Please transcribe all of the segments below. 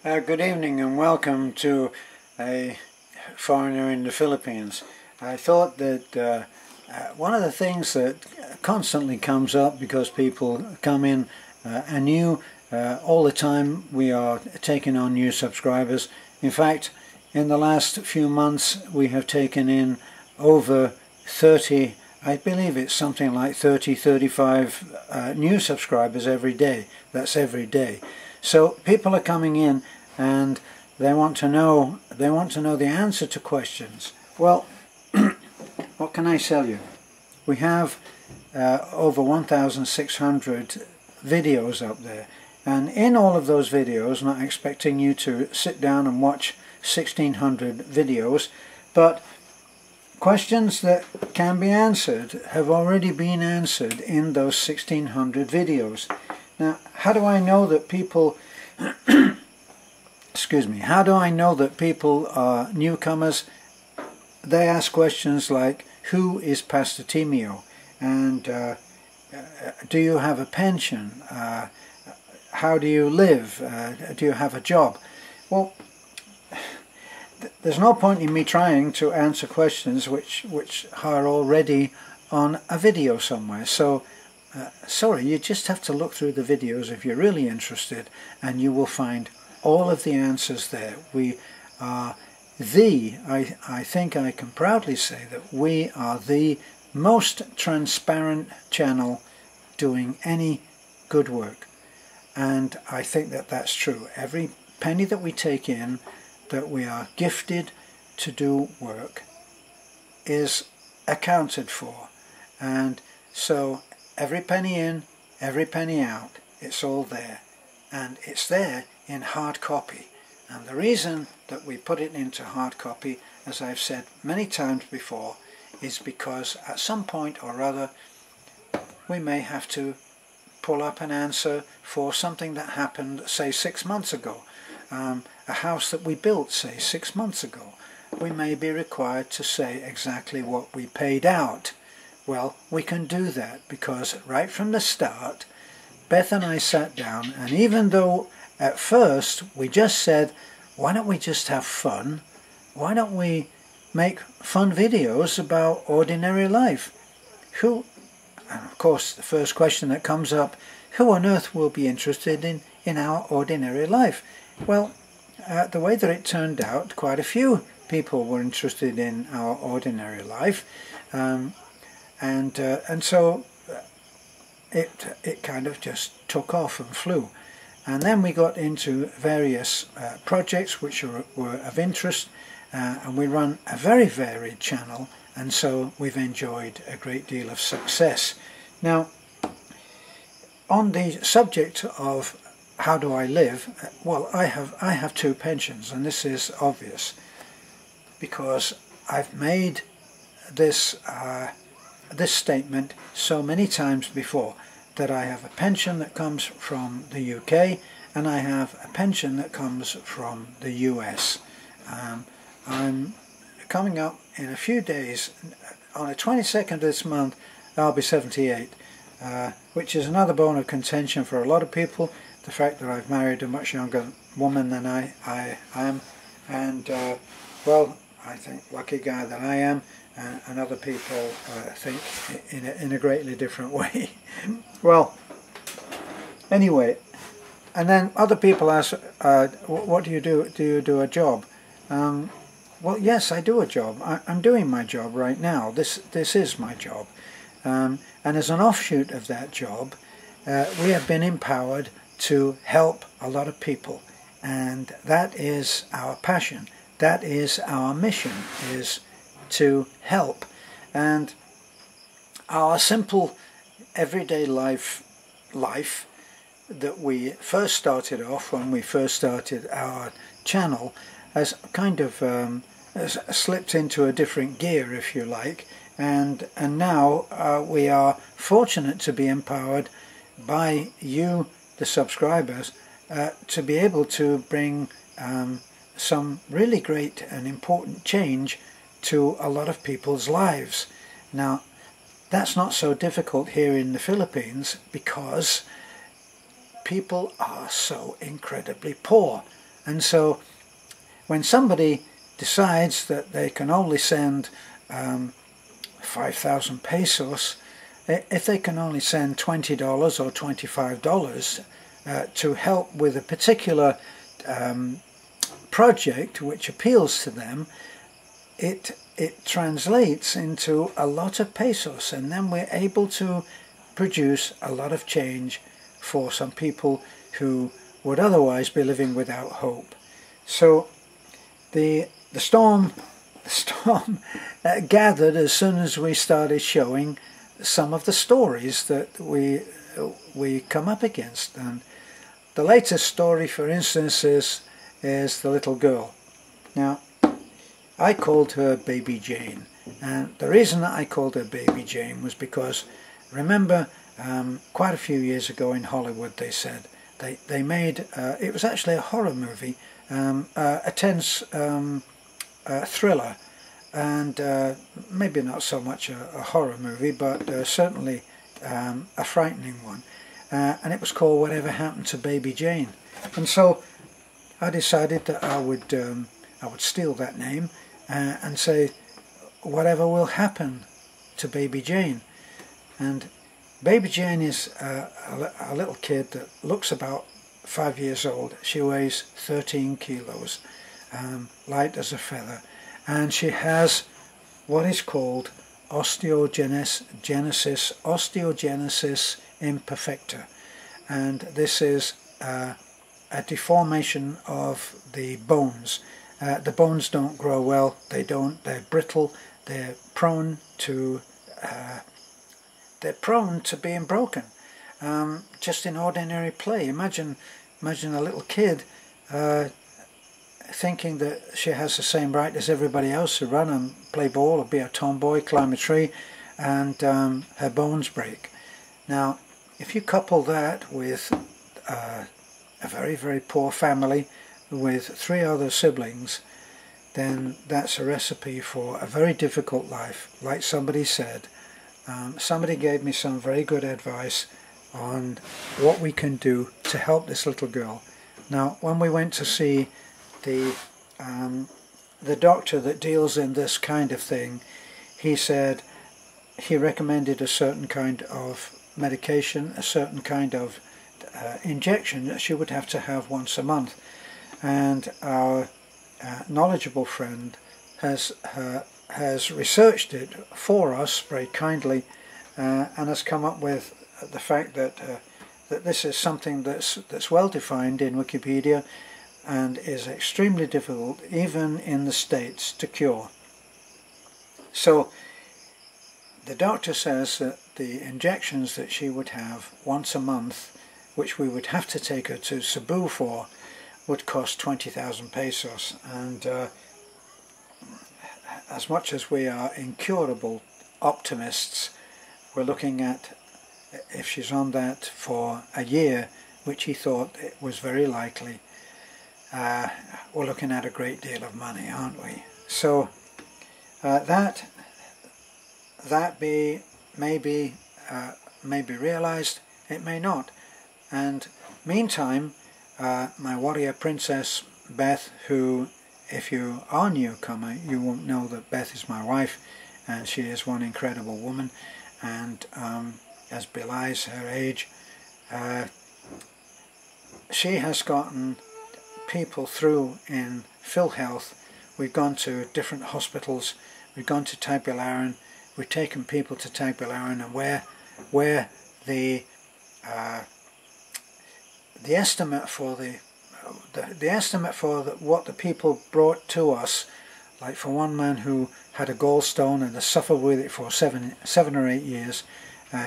Good evening and welcome to a foreigner in the Philippines. I thought that one of the things that constantly comes up because people come in anew all the time, we are taking on new subscribers. In fact, in the last few months we have taken in over 30, I believe it's something like 35 new subscribers every day. That's every day. So people are coming in and they want to know the answer to questions. Well, what can I tell you? We have over 1,600 videos up there, and in all of those videos, not expecting you to sit down and watch 1,600 videos, but questions that can be answered have already been answered in those 1,600 videos. Now, how do I know that people excuse me, how do I know that people are newcomers? They ask questions like, who is Pastor Timio? And do you have a pension? How do you live? Do you have a job? Well, there's no point in me trying to answer questions which are already on a video somewhere. So sorry, you just have to look through the videos if you're really interested, and you will find all of the answers there. We are I think I can proudly say that we are the most transparent channel doing any good work, and I think that that's true. Every penny that we take in, that we are gifted to do work, is accounted for, and so every penny in, every penny out, it's all there, and it's there in hard copy. And the reason that we put it into hard copy, as I've said many times before, is because at some point or other we may have to pull up an answer for something that happened, say, 6 months ago, a house that we built, say, 6 months ago. We may be required to say exactly what we paid out. Well, we can do that because right from the start, Beth and I sat down, and even though at first we just said, why don't we just have fun? Why don't we make fun videos about ordinary life? And of course the first question that comes up, who on earth will be interested in our ordinary life? Well, the way that it turned out, quite a few people were interested in our ordinary life. And so it kind of just took off and flew. And then we got into various projects which were of interest, and we run a very varied channel, and so we've enjoyed a great deal of success. Now, on the subject of how do I live, well, I have two pensions, and this is obvious because I've made this statement so many times before, that I have a pension that comes from the UK and I have a pension that comes from the US. I'm coming up in a few days, on the 22nd of this month, I'll be 78, which is another bone of contention for a lot of people, the fact that I've married a much younger woman than I am, and well, I think lucky guy that I am, and other people think in a greatly different way. Well, anyway, and then other people ask, what do you do? Do you do a job? Well, yes, I do a job. I'm doing my job right now. This is my job. And as an offshoot of that job, we have been empowered to help a lot of people. And that is our passion. That is our mission, is to help. And our simple everyday life that we first started off, when we first started our channel, has kind of has slipped into a different gear, if you like, and now we are fortunate to be empowered by you, the subscribers, to be able to bring some really great and important change to a lot of people's lives. Now, that's not so difficult here in the Philippines because people are so incredibly poor. And so when somebody decides that they can only send 5,000 pesos, if they can only send $20 or $25 to help with a particular project which appeals to them, it translates into a lot of pesos, and then we're able to produce a lot of change for some people who would otherwise be living without hope. So the storm gathered as soon as we started showing some of the stories that we come up against. And the latest story, for instance, is the little girl. Now, I called her Baby Jane, and the reason that I called her Baby Jane was because, remember, quite a few years ago in Hollywood, they said they made it was actually a horror movie, a tense thriller, and maybe not so much a horror movie, but certainly a frightening one, and it was called Whatever Happened to Baby Jane. And so I decided that I would steal that name and say, whatever will happen to Baby Jane. And Baby Jane is a little kid that looks about 5 years old. She weighs 13 kilos, light as a feather, and she has what is called osteogenesis imperfecta, and this is a deformation of the bones. The bones don't grow well. They're brittle. They're prone to being broken. Just in ordinary play. Imagine a little kid thinking that she has the same right as everybody else to run and play ball or be a tomboy, climb a tree, and her bones break. Now, if you couple that with a very, very poor family with 3 other siblings, then that's a recipe for a very difficult life. Like somebody said, somebody gave me some very good advice on what we can do to help this little girl. Now, when we went to see the doctor that deals in this kind of thing, he said he recommended a certain kind of medication, a certain kind of injection that she would have to have once a month. And our knowledgeable friend has researched it for us very kindly, and has come up with the fact that this is something that's well defined in Wikipedia and is extremely difficult even in the States to cure. So the doctor says that the injections that she would have once a month, which we would have to take her to Cebu for, would cost 20,000 pesos, and as much as we are incurable optimists, we're looking at, if she's on that for a year, which he thought it was very likely, we're looking at a great deal of money, aren't we? So that may be realized, it may not. And meantime, my warrior princess Beth, who, if you are a newcomer, you won't know that Beth is my wife, and she is one incredible woman, and as belies her age, she has gotten people through in PhilHealth. We've gone to different hospitals, we've gone to Tagbilaran, we've taken people to Tagbilaran, and where the estimate for what the people brought to us, like for one man who had a gallstone and has suffered with it for seven or 8 years,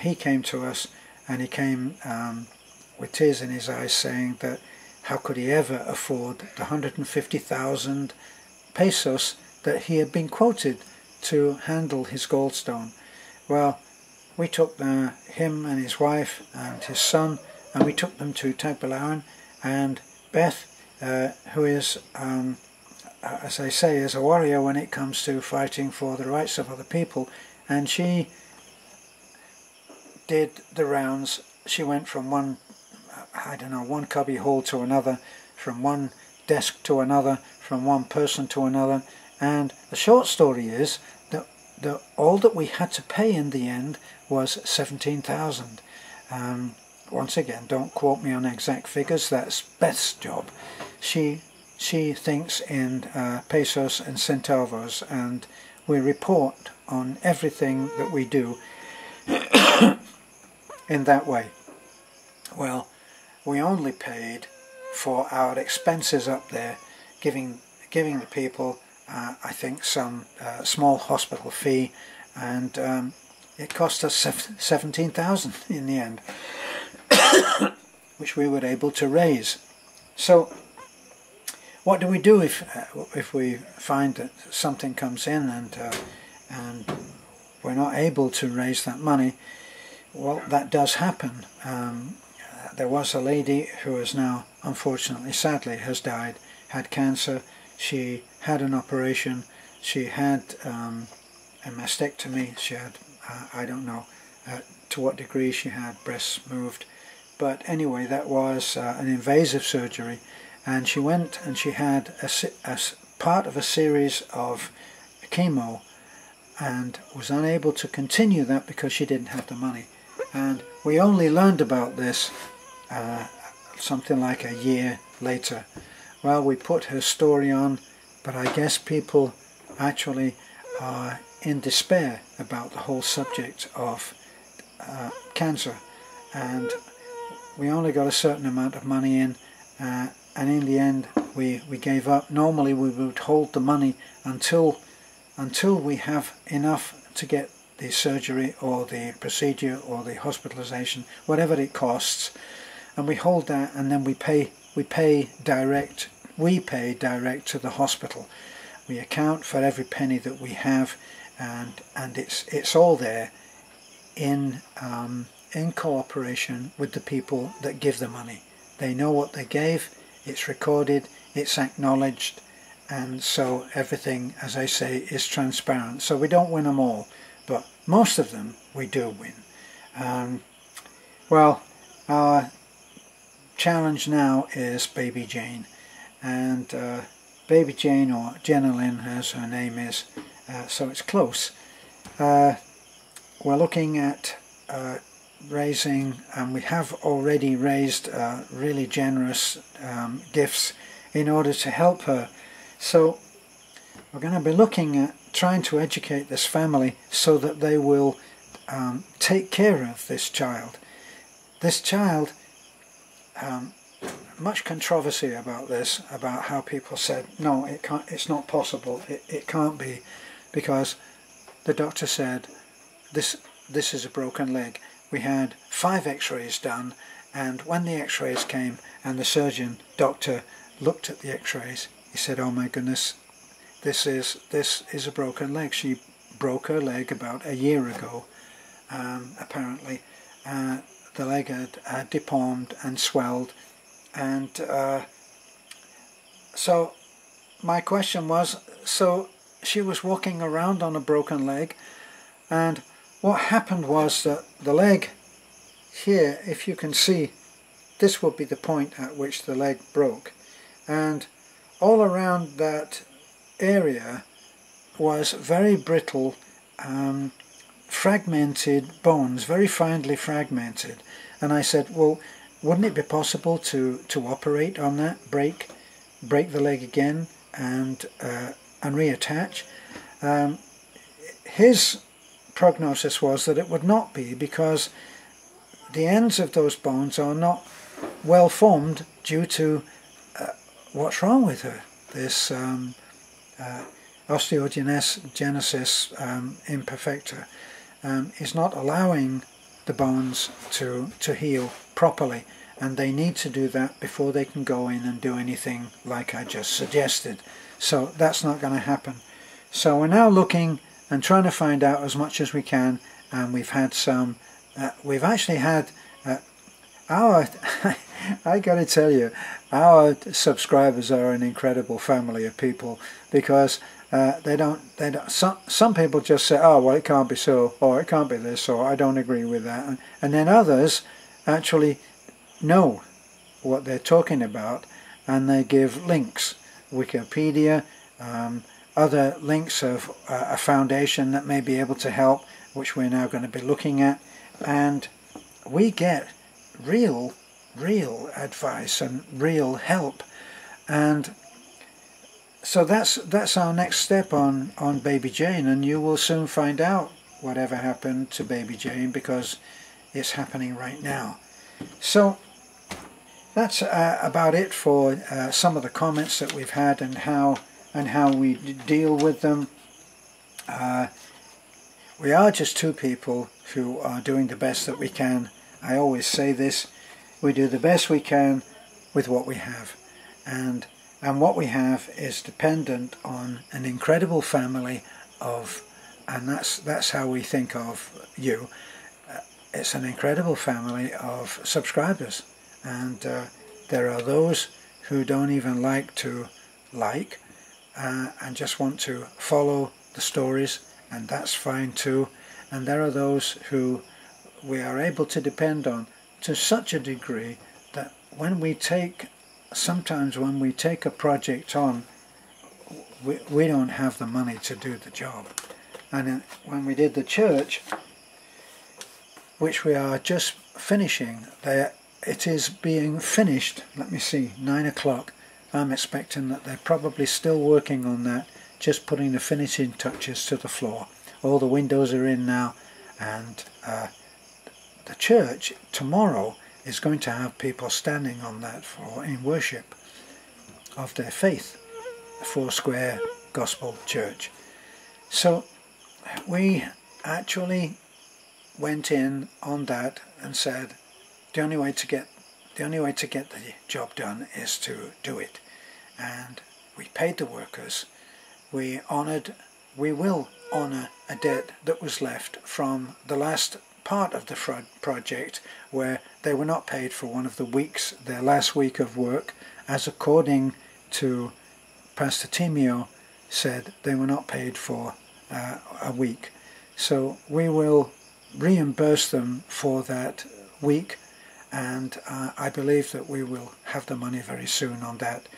he came to us, and he came with tears in his eyes, saying that how could he ever afford the 150,000 pesos that he had been quoted to handle his gallstone. Well, we took him and his wife and his son, and we took them to Tagbilaran, and Beth, who is, as I say, is a warrior when it comes to fighting for the rights of other people, and she did the rounds. She went from one cubby hole to another, from one desk to another, from one person to another, and the short story is that all that we had to pay in the end was 17,000. Once again, don't quote me on exact figures, that's Beth's job. She thinks in pesos and centavos, and we report on everything that we do in that way. Well, we only paid for our expenses up there, giving the people, I think, some small hospital fee, and it cost us 17,000 in the end, which we were able to raise. So, what do we do if we find that something comes in and we're not able to raise that money? Well, that does happen. There was a lady who is now, unfortunately, sadly, has died, had cancer. She had an operation. She had a mastectomy. She had, I don't know to what degree she had breasts moved. But anyway, that was an invasive surgery. And she went and she had a part of a series of chemo and was unable to continue that because she didn't have the money. And we only learned about this something like a year later. Well, we put her story on, but I guess people actually are in despair about the whole subject of cancer. And we only got a certain amount of money in, and in the end we gave up. Normally we would hold the money until we have enough to get the surgery or the procedure or the hospitalization, whatever it costs, and we hold that, and then we pay direct to the hospital. We account for every penny that we have, and it's all there in cooperation with the people that give the money. They know what they gave, it's recorded, it's acknowledged, and so everything, as I say, is transparent. So we don't win them all, but most of them we do win. Well, our challenge now is Baby Jane, and Baby Jane, or Jenna Lynn as her name is, so it's close. We're looking at raising, and we have already raised really generous gifts in order to help her. So we're going to be looking at trying to educate this family so that they will take care of this child. This child, much controversy about this, about how people said, no, it can't, it's not possible, it can't be, because the doctor said, this is a broken leg. We had 5 x-rays done, and when the x-rays came and the doctor looked at the x-rays, he said, oh my goodness, this is a broken leg. She broke her leg about a year ago, apparently. The leg had deformed and swelled, and so my question was, so she was walking around on a broken leg, and what happened was that the leg here, if you can see, this will be the point at which the leg broke, and all around that area was very brittle, fragmented bones, very finely fragmented. And I said, well, wouldn't it be possible to operate on that, break the leg again and reattach? His prognosis was that it would not be, because the ends of those bones are not well formed due to what's wrong with her. This osteogenesis imperfecta is not allowing the bones to heal properly, and they need to do that before they can go in and do anything like I just suggested. So that's not going to happen. So we're now looking and trying to find out as much as we can, and we've had some, we've actually had our I got to tell you, our subscribers are an incredible family of people, because they don't some people just say, oh well, it can't be so, or it can't be this, or I don't agree with that, and then others actually know what they're talking about, and they give links, Wikipedia, other links of a foundation that may be able to help, which we're now going to be looking at, and we get real advice and real help. And so that's our next step on Baby Jane, and you will soon find out whatever happened to Baby Jane, because it's happening right now. So that's about it for some of the comments that we've had and how we deal with them. We are just two people who are doing the best that we can. I always say this: we do the best we can with what we have, and what we have is dependent on an incredible family of, and that's how we think of you. It's an incredible family of subscribers, and there are those who don't even like to and just want to follow the stories, and that's fine too. And there are those who we are able to depend on to such a degree that sometimes when we take a project on, we don't have the money to do the job. And when we did the church, which we are just finishing, it is being finished, let me see, 9 o'clock. I'm expecting that they're probably still working on that, just putting the finishing touches to the floor. All the windows are in now, and the church tomorrow is going to have people standing on that in worship of their faith, the Foursquare Gospel Church. So we actually went in on that and said the only way to get the job done is to do it, and we paid the workers. We will honour a debt that was left from the last part of the project, where they were not paid for one of the weeks, their last week of work, as according to Pastor Timio said, they were not paid for a week. So we will reimburse them for that week, and I believe that we will have the money very soon on that.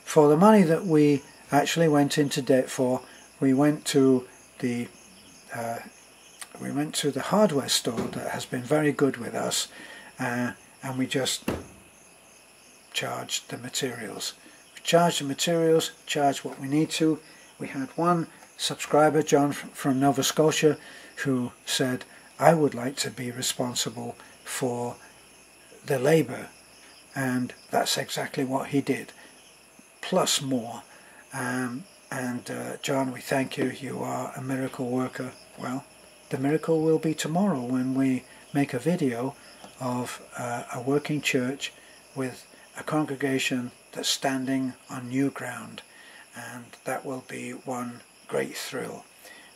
For the money that we actually went into debt for, we went to the hardware store that has been very good with us, and we just charged the materials. We charged the materials, charged what we need to. We had one subscriber, John from Nova Scotia, who said, I would like to be responsible for the labour, and that's exactly what he did, plus more. John, we thank you. You are a miracle worker. Well, the miracle will be tomorrow when we make a video of a working church with a congregation that's standing on new ground, and that will be one great thrill.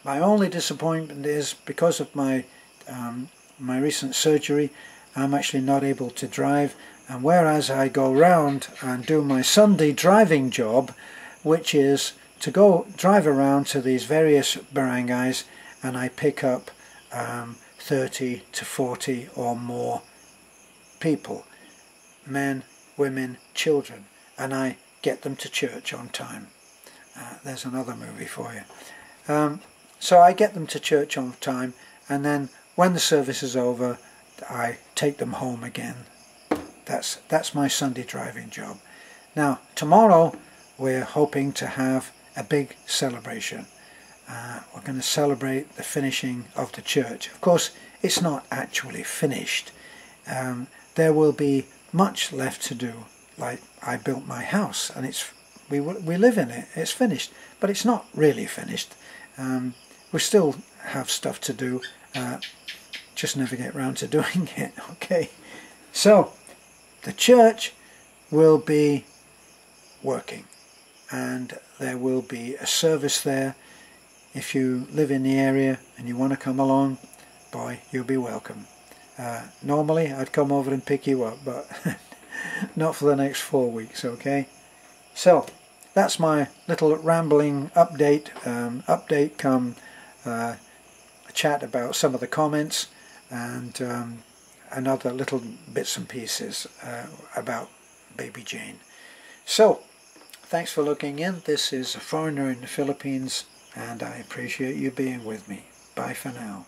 My only disappointment is because of my recent surgery, I'm actually not able to drive, and whereas I go round and do my Sunday driving job, which is to go drive around to these various barangays, and I pick up 30 to 40 or more people, men, women, children, and I get them to church on time. There's another movie for you. So I get them to church on time, and then when the service is over, I take them home again. That's my Sunday driving job. Now, tomorrow we're hoping to have a big celebration. We're going to celebrate the finishing of the church. Of course, it's not actually finished. There will be much left to do. Like, I built my house, and we live in it. It's finished, but it's not really finished. We still have stuff to do, just never get round to doing it. Okay, so the church will be working, and there will be a service there. If you live in the area and you want to come along, boy, you'll be welcome. Normally I'd come over and pick you up, but not for the next 4 weeks, okay? So that's my little rambling update, a chat about some of the comments, and other little bits and pieces about Baby Jane. So, thanks for looking in. This is a foreigner in the Philippines, and I appreciate you being with me. Bye for now.